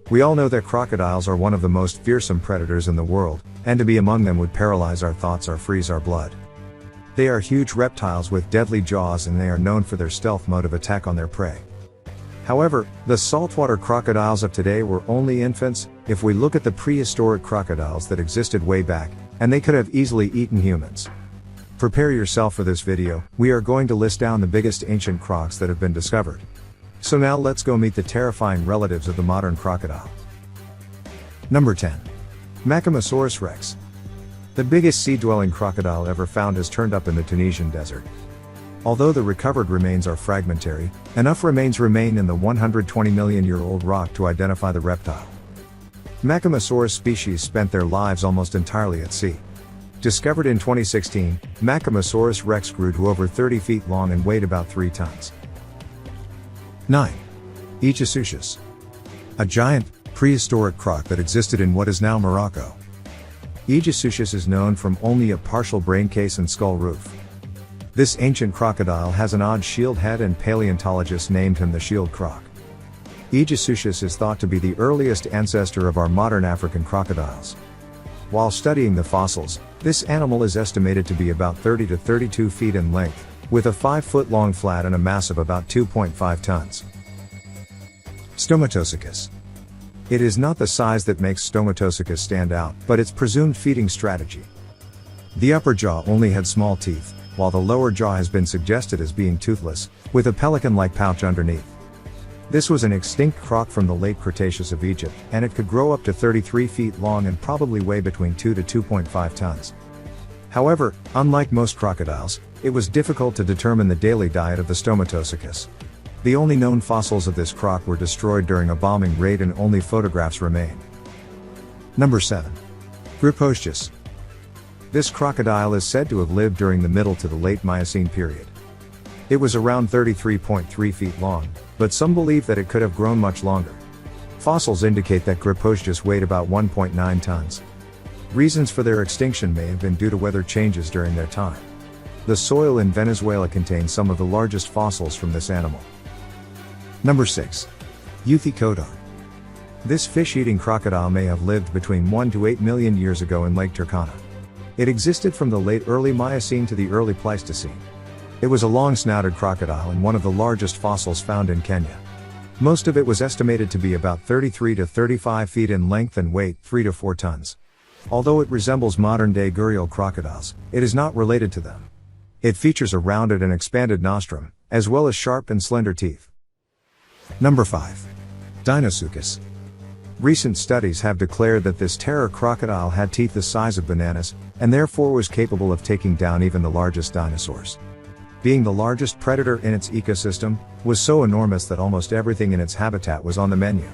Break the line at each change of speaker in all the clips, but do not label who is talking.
We all know that crocodiles are one of the most fearsome predators in the world, and to be among them would paralyze our thoughts or freeze our blood. They are huge reptiles with deadly jaws, and they are known for their stealth mode of attack on their prey. However, the saltwater crocodiles of today were only infants. If we look at the prehistoric crocodiles that existed way back, and they could have easily eaten humans. Prepare yourself for this video. We are going to list down the biggest ancient crocs that have been discovered. So now let's go meet the terrifying relatives of the modern crocodile. Number 10. Macamosaurus rex. The biggest sea-dwelling crocodile ever found has turned up in the Tunisian desert. Although the recovered remains are fragmentary, enough remains remain in the 120-million-year-old rock to identify the reptile. Macamosaurus species spent their lives almost entirely at sea. Discovered in 2016, Macamosaurus rex grew to over 30 feet long and weighed about 3 tons. 9. Ichthyosuchus. A giant, prehistoric croc that existed in what is now Morocco. Ichthyosuchus is known from only a partial brain case and skull roof. This ancient crocodile has an odd shield head, and paleontologists named him the shield croc. Ichthyosuchus is thought to be the earliest ancestor of our modern African crocodiles. While studying the fossils, this animal is estimated to be about 30 to 32 feet in length, with a 5-foot-long flat and a mass of about 2.5 tons. Stomatosuchus. It is not the size that makes Stomatosuchus stand out, but its presumed feeding strategy. The upper jaw only had small teeth, while the lower jaw has been suggested as being toothless, with a pelican-like pouch underneath. This was an extinct croc from the late Cretaceous of Egypt, and it could grow up to 33 feet long and probably weigh between 2 to 2.5 tons. However, unlike most crocodiles, it was difficult to determine the daily diet of the Stomatosuchus. The only known fossils of this croc were destroyed during a bombing raid, and only photographs remain. Number 7. Crocodile. This crocodile is said to have lived during the Middle to the Late Miocene period. It was around 33.3 feet long, but some believe that it could have grown much longer. Fossils indicate that Crocodile weighed about 1.9 tons. Reasons for their extinction may have been due to weather changes during their time. The soil in Venezuela contains some of the largest fossils from this animal. Number 6. Euthecodon. This fish-eating crocodile may have lived between 1 to 8 million years ago in Lake Turkana. It existed from the late early Miocene to the early Pleistocene. It was a long-snouted crocodile and one of the largest fossils found in Kenya. Most of it was estimated to be about 33 to 35 feet in length and weighed 3 to 4 tons. Although it resembles modern-day gharial crocodiles, it is not related to them. It features a rounded and expanded nostrum, as well as sharp and slender teeth. Number 5. Deinosuchus. Recent studies have declared that this terror crocodile had teeth the size of bananas, and therefore was capable of taking down even the largest dinosaurs. Being the largest predator in its ecosystem, was so enormous that almost everything in its habitat was on the menu.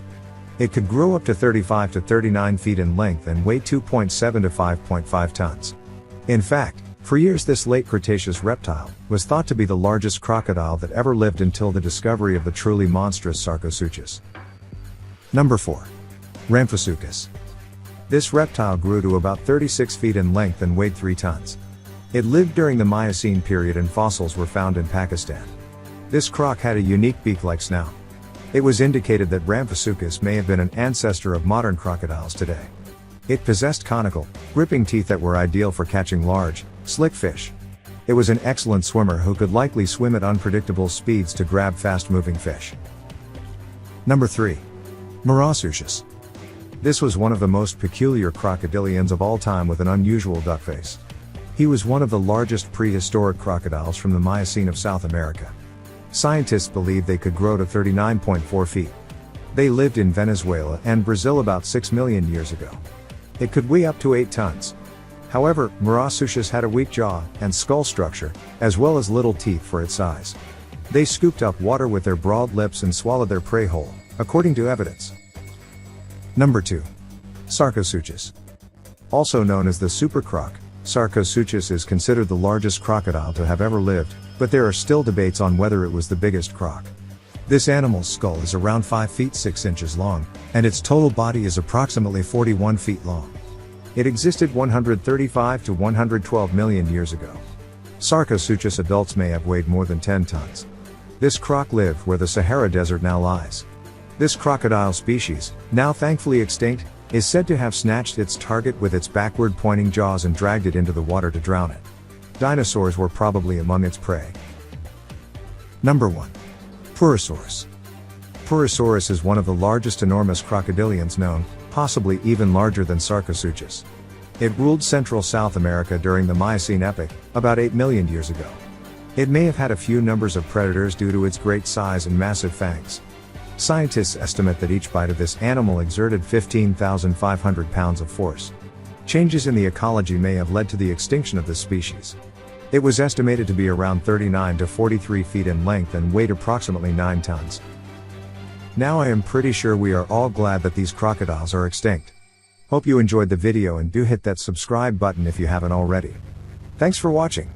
It could grow up to 35 to 39 feet in length and weigh 2.7 to 5.5 tons. In fact, for years this late Cretaceous reptile was thought to be the largest crocodile that ever lived until the discovery of the truly monstrous Sarcosuchus. Number 4. Ramphosuchus. This reptile grew to about 36 feet in length and weighed 3 tons. It lived during the Miocene period, and fossils were found in Pakistan. This croc had a unique beak-like snout. It was indicated that Ramphosuchus may have been an ancestor of modern crocodiles today. It possessed conical, gripping teeth that were ideal for catching large, slick fish. It was an excellent swimmer who could likely swim at unpredictable speeds to grab fast-moving fish. Number 3. Morosuchus. This was one of the most peculiar crocodilians of all time, with an unusual duck face. He was one of the largest prehistoric crocodiles from the Miocene of South America. Scientists believe they could grow to 39.4 feet. They lived in Venezuela and Brazil about 6 million years ago. It could weigh up to 8 tons. However, Morosuchus had a weak jaw and skull structure, as well as little teeth for its size. They scooped up water with their broad lips and swallowed their prey whole, according to evidence. Number 2. Sarcosuchus. Also known as the super croc, Sarcosuchus is considered the largest crocodile to have ever lived, but there are still debates on whether it was the biggest croc. This animal's skull is around 5 feet 6 inches long, and its total body is approximately 41 feet long. It existed 135 to 112 million years ago. Sarcosuchus adults may have weighed more than 10 tons. This croc lived where the Sahara Desert now lies. This crocodile species, now thankfully extinct, is said to have snatched its target with its backward-pointing jaws and dragged it into the water to drown it. Dinosaurs were probably among its prey. Number 1. Purosaurus. Purosaurus is one of the largest enormous crocodilians known, possibly even larger than Sarcosuchus. It ruled central South America during the Miocene epoch, about 8 million years ago. It may have had a few numbers of predators due to its great size and massive fangs. Scientists estimate that each bite of this animal exerted 15,500 pounds of force. Changes in the ecology may have led to the extinction of this species. It was estimated to be around 39 to 43 feet in length and weighed approximately 9 tons. Now I am pretty sure we are all glad that these crocodiles are extinct. Hope you enjoyed the video and do hit that subscribe button if you haven't already. Thanks for watching.